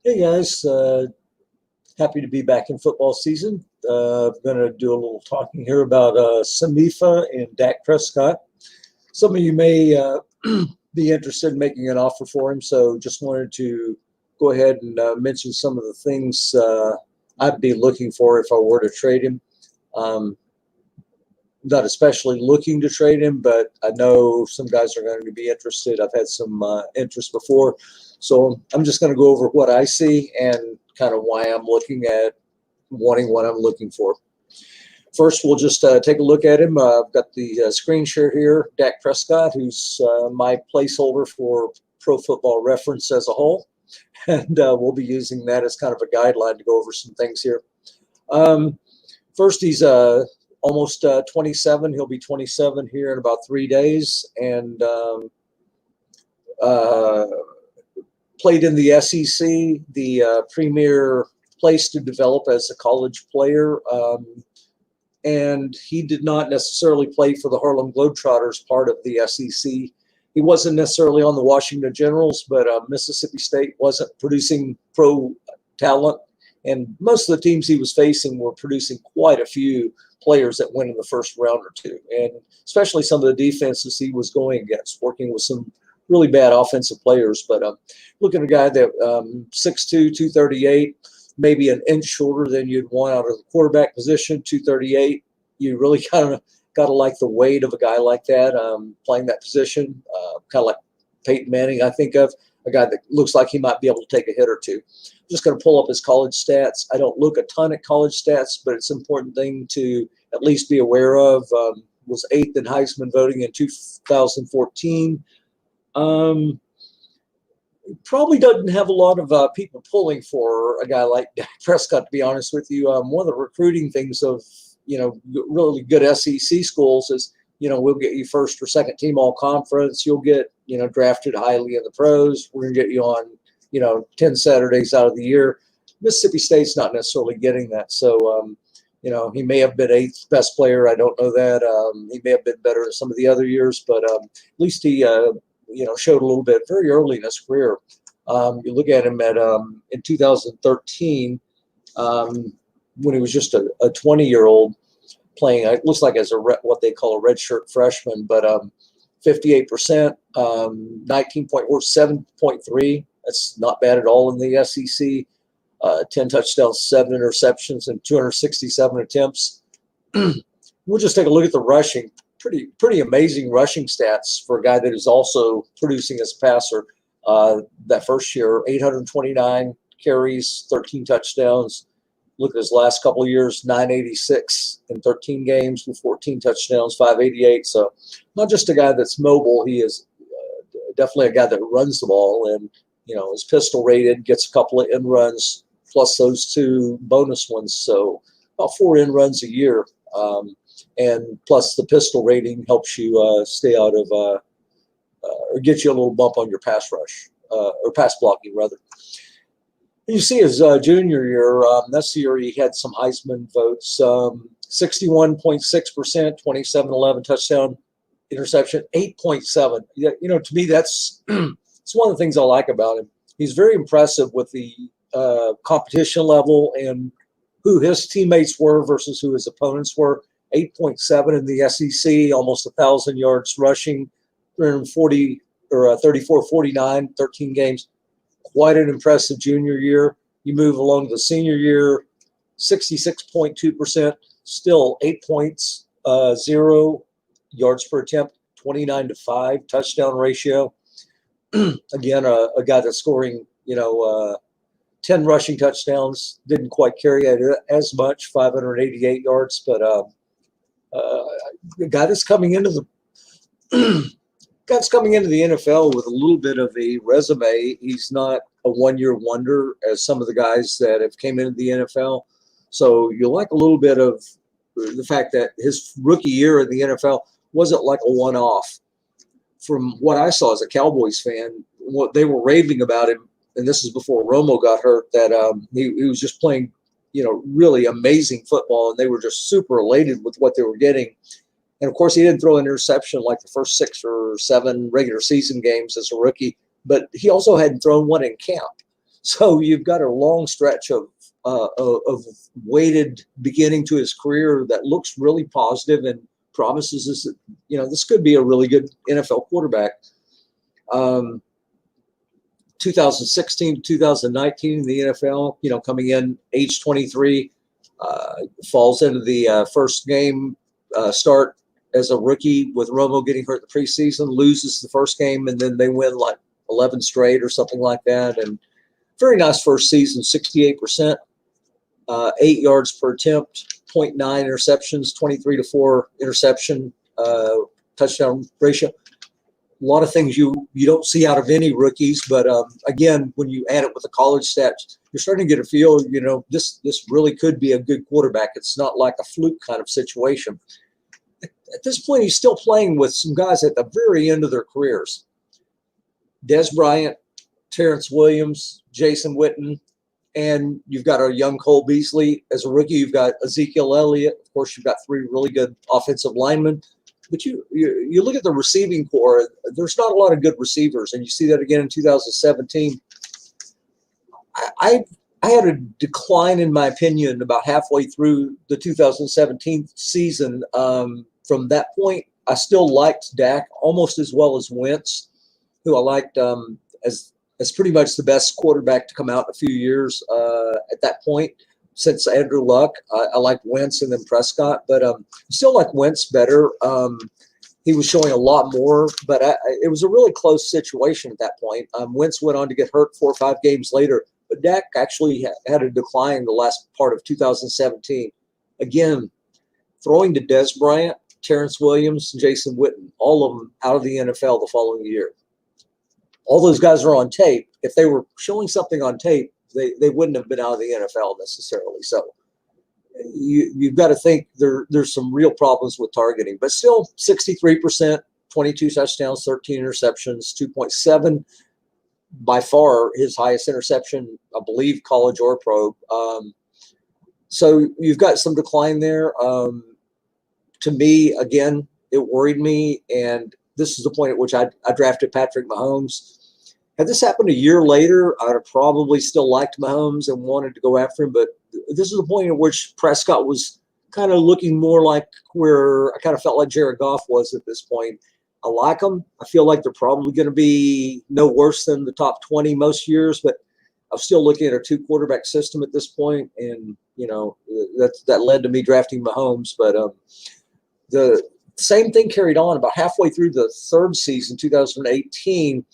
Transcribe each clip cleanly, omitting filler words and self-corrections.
Hey guys, happy to be back in football season. I'm going to do a little talking here about Samifa and Dak Prescott. Some of you may be interested in making an offer for him, so just wanted to go ahead and mention some of the things I'd be looking for if I were to trade him. Um, Not especially looking to trade him, but I know some guys are going to be interested. I've had some interest before. So I'm just going to go over what I see and kind of why I'm looking at wanting what I'm looking for. First, we'll just take a look at him. I've got the screen share here. Dak Prescott, who's my placeholder for Pro Football Reference as a whole. And we'll be using that as kind of a guideline to go over some things here. Um, First, he's almost 27. He'll be 27 here in about 3 days, and uh, played in the SEC, the premier place to develop as a college player. And he did not necessarily play for the Harlem Globetrotters part of the SEC. He wasn't necessarily on the Washington Generals, but Mississippi State wasn't producing pro talent. And most of the teams he was facing were producing quite a few players that went in the first round or two. And especially some of the defenses he was going against, working with some really bad offensive players. But looking at a guy that 6'2", 238, maybe an inch shorter than you'd want out of the quarterback position, 238. You really kind of got to like the weight of a guy like that playing that position, kind of like Peyton Manning, I think of, a guy that looks like he might be able to take a hit or two. I'm just going to pull up his college stats. I don't look a ton at college stats, but it's an important thing to at least be aware of. Was eighth in Heisman voting in 2014. Probably doesn't have a lot of people pulling for a guy like Dak Prescott, to be honest with you. One of the recruiting things of, really good SEC schools is, we'll get you first or second team all conference. You'll get, drafted highly in the pros. We're going to get you on, 10 Saturdays out of the year. Mississippi State's not necessarily getting that. So, he may have been eighth best player. I don't know that. He may have been better in some of the other years, but at least he, showed a little bit very early in his career. You look at him at in 2013 when he was just a 20-year-old playing. It looks like as what they call a redshirt freshman, but 58%, 19.7.3. That's not bad at all in the SEC. 10 touchdowns, 7 interceptions, and 267 attempts. We'll just take a look at the rushing. Pretty amazing rushing stats for a guy that is also producing as a passer. That first year, 829 carries, 13 touchdowns. Look at his last couple of years, 986 in 13 games with 14 touchdowns, 588. So not just a guy that's mobile. He is definitely a guy that runs the ball and, is pistol rated, gets a couple of in runs plus those two bonus ones. So about 4 in runs a year. And plus the pistol rating helps you stay out of or get you a little bump on your pass rush or pass blocking rather. You see his junior year, that's the year he had some Heisman votes, 61.6%, 27-11 touchdown, interception, 8.7. To me, that's it's one of the things I like about him. He's very impressive with the competition level and who his teammates were versus who his opponents were. 8.7 in the SEC, almost 1,000 yards rushing, 340 or 34-49, 13 games. Quite an impressive junior year. You move along to the senior year, 66.2%, still 8 points, 0 yards per attempt, 29-5 touchdown ratio. Again, a guy that's scoring, 10 rushing touchdowns, didn't quite carry it as much, 588 yards, but the guy that's coming into the NFL with a little bit of a resume. He's not a one-year wonder as some of the guys that have came into the NFL. So you like a little bit of the fact that his rookie year in the NFL wasn't like a one-off. From what I saw as a Cowboys fan, what they were raving about him, and this is before Romo got hurt, that he was just playing, really amazing football, and they were just super elated with what they were getting. And of course, he didn't throw an interception like the first 6 or 7 regular season games as a rookie, but he also hadn't thrown one in camp. So you've got a long stretch of weighted beginning to his career that looks really positive and promises us that, this could be a really good NFL quarterback. 2016 to 2019 in the NFL, coming in age 23, falls into the first game start as a rookie with Romo getting hurt the preseason, loses the first game, and then they win like 11 straight or something like that. And very nice first season, 68%, 8 yards per attempt, 0.9 interceptions, 23-4 interception touchdown ratio. A lot of things you don't see out of any rookies, but again, when you add it with the college stats, you're starting to get a feel, this really could be a good quarterback. It's not like a fluke kind of situation. At this point, he's still playing with some guys at the very end of their careers. Des Bryant, Terrence Williams, Jason Witten, and you've got our young Cole Beasley. As a rookie, you've got Ezekiel Elliott. Of course, you've got 3 really good offensive linemen. But you look at the receiving core, there's not a lot of good receivers, and you see that again in 2017. I had a decline, in my opinion, about halfway through the 2017 season. From that point, I still liked Dak almost as well as Wentz, who I liked as pretty much the best quarterback to come out in a few years at that point. Since Andrew Luck, I like Wentz and then Prescott, but still like Wentz better. He was showing a lot more, but it was a really close situation at that point. Wentz went on to get hurt 4 or 5 games later, but Dak actually had a decline the last part of 2017. Again, throwing to Des Bryant, Terrence Williams, and Jason Witten, all of them out of the NFL the following year. All those guys are on tape. If they were showing something on tape, they wouldn't have been out of the NFL necessarily. So you've got to think there's some real problems with targeting. But still, 63%, 22 touchdowns, 13 interceptions, 2.7, by far his highest interception, I believe, college or pro. So you've got some decline there. To me, again, it worried me, and this is the point at which I drafted Patrick Mahomes. Had this happened a year later, I'd have probably still liked Mahomes and wanted to go after him. But this is the point at which Prescott was kind of looking more like where I kind of felt like Jared Goff was at this point. I like them. I feel like they're probably going to be no worse than the top 20 most years, but I'm still looking at a 2-quarterback system at this point, and that led to me drafting Mahomes. But the same thing carried on about halfway through the 3rd season, 2018.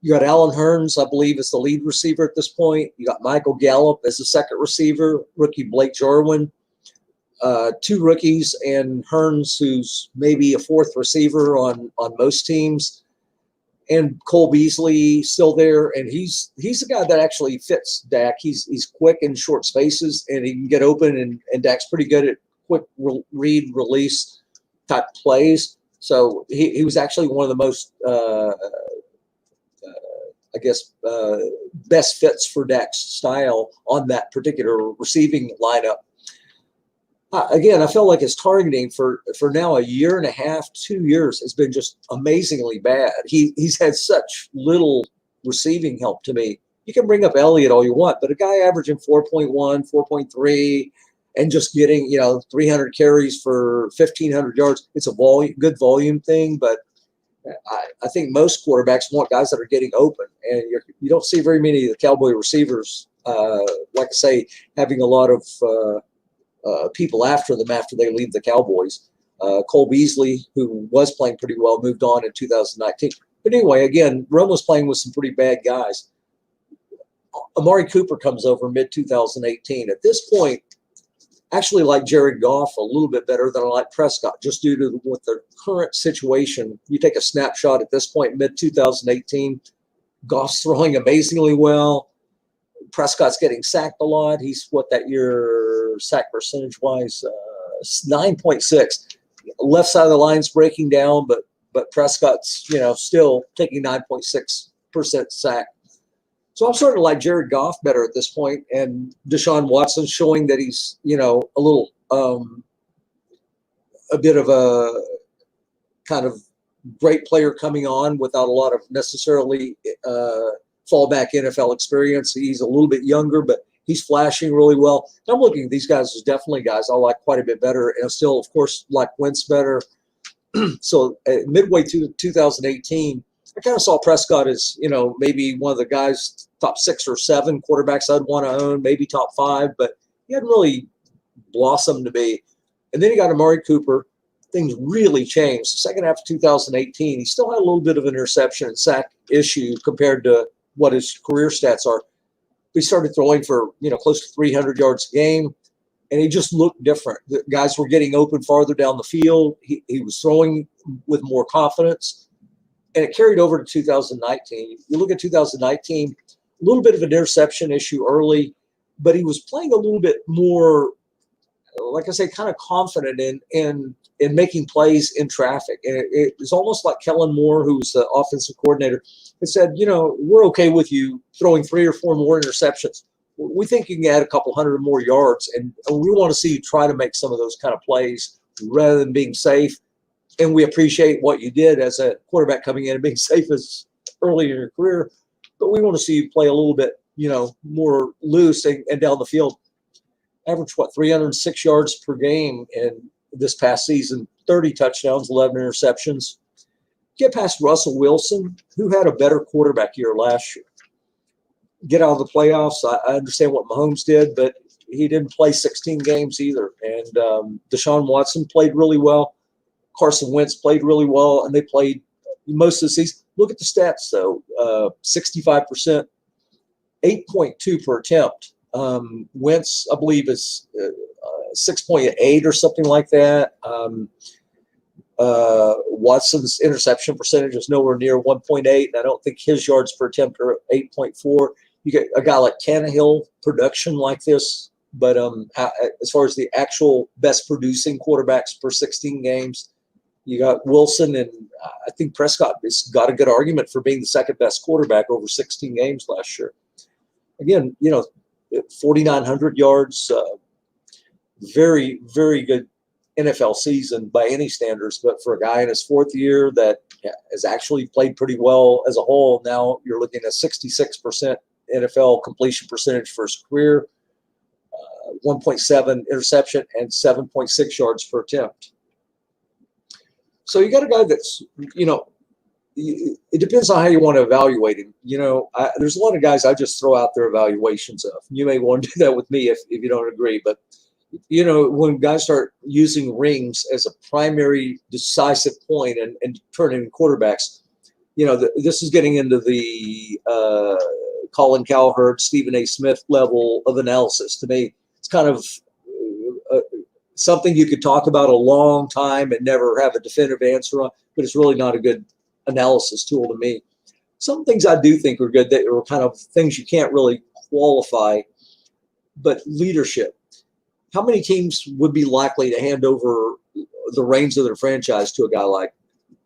You got Alan Hearns, I believe, as the lead receiver at this point. You got Michael Gallup as the second receiver, rookie Blake Jarwin, 2 rookies, and Hearns, who's maybe a 4th receiver on most teams, and Cole Beasley still there. And he's the guy that actually fits Dak. He's quick in short spaces, and he can get open, and Dak's pretty good at quick read, release type plays. So he was actually one of the most best fits for Dak's style on that particular receiving lineup. Again, I felt like his targeting for now a year and a half, 2 years has been just amazingly bad. He's had such little receiving help to me. You can bring up Elliott all you want, but a guy averaging 4.1, 4.3, and just getting 300 carries for 1,500 yards, it's a good volume thing, but I think most quarterbacks want guys that are getting open, and you don't see very many of the Cowboy receivers, like I say, having a lot of people after them after they leave the Cowboys. Cole Beasley, who was playing pretty well, moved on in 2019. But anyway, again, Romo's playing with some pretty bad guys. Amari Cooper comes over mid-2018. At this point, actually like Jared Goff a little bit better than I like Prescott, just due to with the current situation. You take a snapshot at this point, mid-2018, Goff's throwing amazingly well. Prescott's getting sacked a lot. He's what that year sack percentage-wise, 9.6. Left side of the line's breaking down, but Prescott's still taking 9.6% sack. So I'm starting to like Jared Goff better at this point, and Deshaun Watson showing that he's, a little, a bit of a kind of great player coming on without a lot of necessarily fallback NFL experience. He's a little bit younger, but he's flashing really well. And I'm looking at these guys as definitely guys I like quite a bit better, and I still, of course, like Wentz better. So midway to 2018, I kind of saw Prescott as, maybe one of the guys, top 6 or 7 quarterbacks I'd want to own, maybe top 5, but he hadn't really blossomed to be. And then he got Amari Cooper. Things really changed. The second half of 2018, he still had a little bit of an interception and sack issue compared to what his career stats are. He started throwing for, close to 300 yards a game, and he just looked different. The guys were getting open farther down the field. He was throwing with more confidence, and it carried over to 2019. You look at 2019, a little bit of an interception issue early, but he was playing a little bit more, like I say, kind of confident in making plays in traffic. And it was almost like Kellen Moore, who was the offensive coordinator, had said, we're okay with you throwing 3 or 4 more interceptions. We think you can add a couple hundred more yards, and we want to see you try to make some of those kind of plays rather than being safe. And we appreciate what you did as a quarterback coming in and being safe as early in your career, but we want to see you play a little bit, more loose and down the field. Average, 306 yards per game in this past season, 30 touchdowns, 11 interceptions. Get past Russell Wilson, who had a better quarterback year last year. Get out of the playoffs. I understand what Mahomes did, but he didn't play 16 games either. And Deshaun Watson played really well. Carson Wentz played really well, and they played most of the season. Look at the stats, though. 65%, 8.2 per attempt. Wentz, I believe, is 6.8 or something like that. Watson's interception percentage is nowhere near 1.8, and I don't think his yards per attempt are 8.4. You get a guy like Tannehill, production like this, but as far as the actual best producing quarterbacks per 16 games, you got Wilson, and I think Prescott has got a good argument for being the second best quarterback over 16 games last year. Again, 4,900 yards, very, very good NFL season by any standards, but for a guy in his 4th year that has actually played pretty well as a whole, now you're looking at 66% NFL completion percentage for his career, 1.7 interception, and 7.6 yards per attempt. So you got a guy that's, it depends on how you want to evaluate him. There's a lot of guys I just throw out their evaluations of. You may want to do that with me if you don't agree, but when guys start using rings as a primary decisive point and turning quarterbacks, this is getting into the Colin Cowherd, Stephen A. Smith level of analysis. To me, it's kind of something you could talk about a long time and never have a definitive answer on, but it's really not a good analysis tool to me. Some things I do think are good that are kind of things you can't really qualify, but leadership. How many teams would be likely to hand over the reins of their franchise to a guy like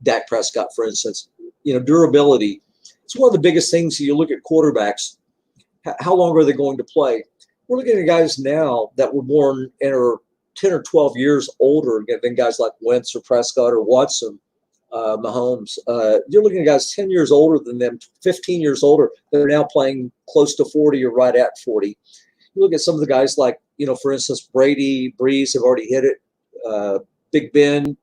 Dak Prescott, for instance? Durability. It's one of the biggest things. You look at quarterbacks. How long are they going to play? We're looking at guys now that were born and are 10 or 12 years older than guys like Wentz or Prescott or Watson, Mahomes. You're looking at guys 10 years older than them, 15 years older, that are now playing close to 40 or right at 40. You look at some of the guys like, for instance, Brady, Breeze have already hit it. Big Ben,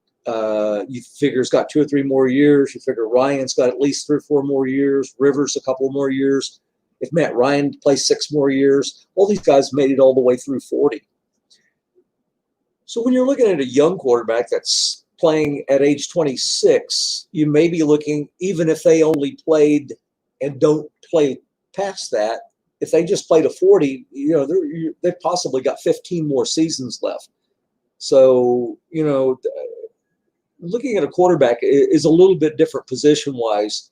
you figure has got 2 or 3 more years. You figure Ryan's got at least 3 or 4 more years. Rivers a couple more years. If Matt Ryan plays 6 more years, all these guys made it all the way through 40. So when you're looking at a young quarterback that's playing at age 26, you may be looking, even if they only played and don't play past that, if they just played a 40, they've possibly got 15 more seasons left. So, looking at a quarterback is a little bit different position-wise,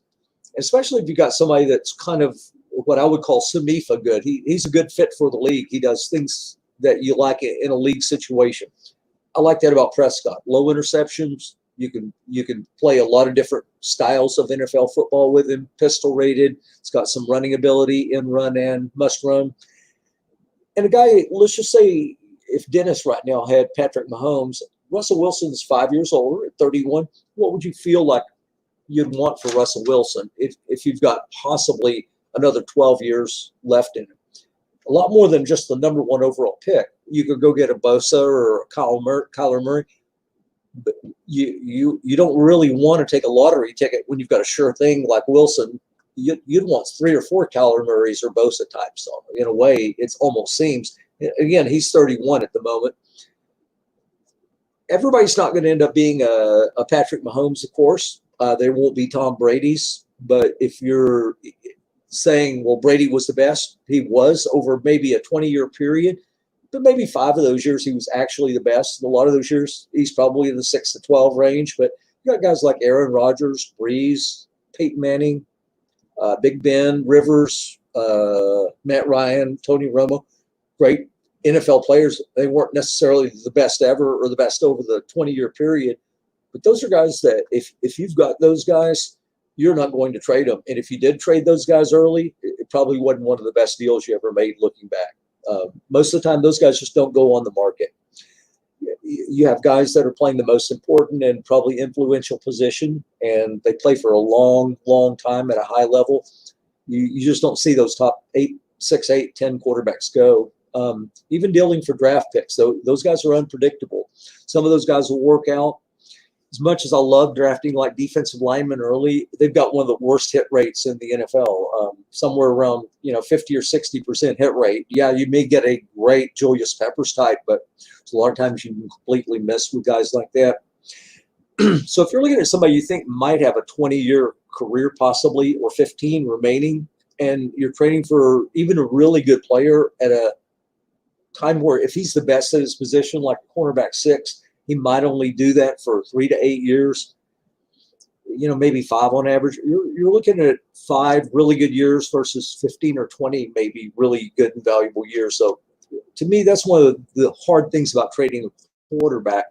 especially if you got somebody that's kind of what I would call semi-fa good. He's a good fit for the league. He does things that you like in a league situation. I like that about Prescott. Low interceptions. You can play a lot of different styles of NFL football with him. Pistol rated. It's got some running ability, in run and must run. And a guy, let's just say if Dennis right now had Patrick Mahomes, Russell Wilson is 5 years older at 31. What would you feel like you'd want for Russell Wilson if you've got possibly another 12 years left in him. A lot more than just the number one overall pick. You could go get a Bosa or a Kyler Murray, but you don't really want to take a lottery ticket when you've got a sure thing like Wilson. You'd want 3 or 4 Kyler Murrays or Bosa types. So in a way, it almost seems. Again, he's 31 at the moment. Everybody's not going to end up being a Patrick Mahomes, of course. There won't be Tom Brady's. But if you're saying, well, Brady was the best, he was over maybe a 20-year period. But maybe 5 of those years he was actually the best. A lot of those years he's probably in the 6 to 12 range. But you got guys like Aaron Rodgers, Breeze, Peyton Manning, Big Ben, Rivers, Matt Ryan, Tony Romo, great NFL players. They weren't necessarily the best ever or the best over the 20-year period. But those are guys that if you've got those guys, you're not going to trade them. And if you did trade those guys early, it probably wasn't one of the best deals you ever made looking back. Most of the time, those guys just don't go on the market. You have guys that are playing the most important and probably influential position, and they play for a long, long time at a high level. You just don't see those top 6, 8, 10 quarterbacks go. Even dealing for draft picks, those guys are unpredictable. Some of those guys will work out. As much as I love drafting like defensive linemen early, they've got one of the worst hit rates in the NFL, somewhere around 50 or 60% hit rate. Yeah, you may get a great Julius Peppers type, but a lot of times you can completely miss with guys like that. So if you're looking at somebody you think might have a 20-year career possibly or 15 remaining, and you're trading for even a really good player at a time where if he's the best at his position, like a cornerback 6, he might only do that for 3 to 8 years, maybe 5 on average. You're looking at 5 really good years versus 15 or 20 maybe really good and valuable years. So to me, that's one of the hard things about trading a quarterback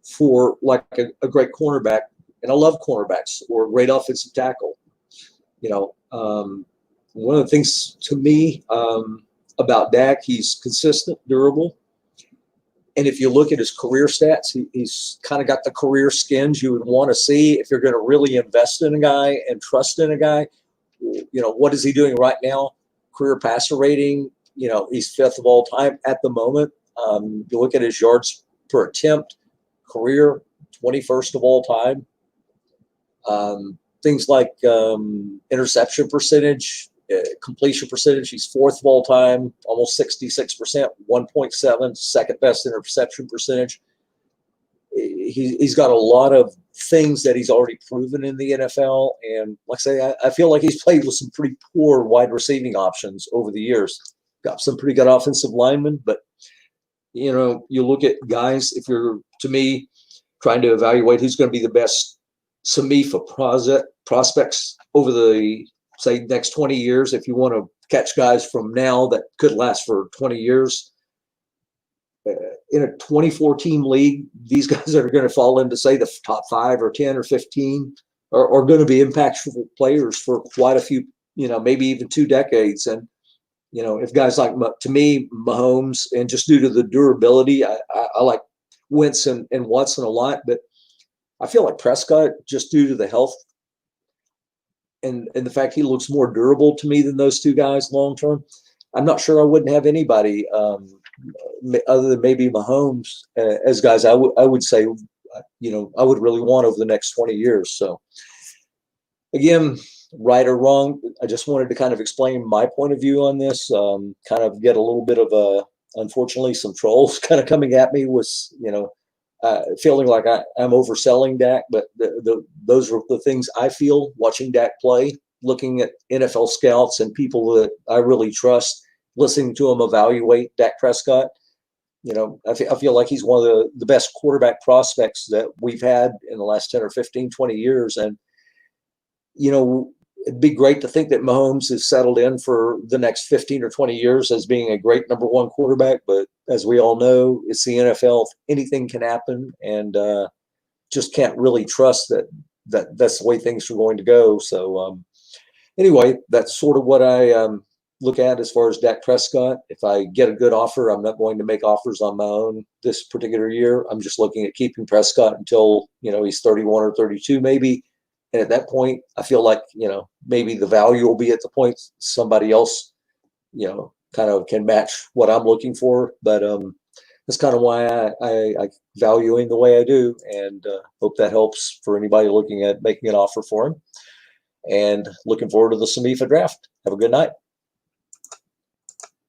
for like a great cornerback. And I love cornerbacks or a great offensive tackle. One of the things to me about Dak, he's consistent, durable. And if you look at his career stats, he's kind of got the career skins you would want to see if you're going to really invest in a guy and trust in a guy. What is he doing right now? Career passer rating, he's 5th of all time at the moment. You look at his yards per attempt, career 21st of all time. Things like interception percentage, completion percentage, he's 4th of all time, almost 66%, 1.7, second best interception percentage. He's got a lot of things that he's already proven in the NFL. And like I say, I feel like he's played with some pretty poor wide receiving options over the years. Got some pretty good offensive linemen, but you look at guys, if you're, to me, trying to evaluate who's going to be the best to me for prospects over the, say, next 20 years, if you want to catch guys from now that could last for 20 years. In a 24-team league, these guys that are going to fall into, say, the top 5 or 10 or 15 are going to be impactful players for quite a few, maybe even 2 decades. And, if guys like, to me, Mahomes, and just due to the durability, I like Wentz and Watson a lot, but I feel like Prescott, just due to the health and the fact he looks more durable to me than those 2 guys long term, I'm not sure I wouldn't have anybody other than maybe Mahomes as guys I would say, I would really want over the next 20 years. So again, right or wrong, I just wanted to kind of explain my point of view on this, kind of get a little bit of unfortunately, some trolls kind of coming at me with, feeling like I'm overselling Dak, but those are the things I feel watching Dak play, looking at NFL scouts and people that I really trust, listening to them evaluate Dak Prescott. I feel like he's one of the best quarterback prospects that we've had in the last 10 or 15, 20 years. And, it'd be great to think that Mahomes is settled in for the next 15 or 20 years as being a great number 1 quarterback. But as we all know, it's the NFL. Anything can happen, and just can't really trust that's the way things are going to go. So anyway, that's sort of what I look at as far as Dak Prescott. If I get a good offer, I'm not going to make offers on my own this particular year. I'm just looking at keeping Prescott until, he's 31 or 32 maybe. And at that point, I feel like, maybe the value will be at the point somebody else, kind of can match what I'm looking for. But that's kind of why I valuing the way I do, and hope that helps for anybody looking at making an offer for him. And looking forward to the Samifa draft. Have a good night.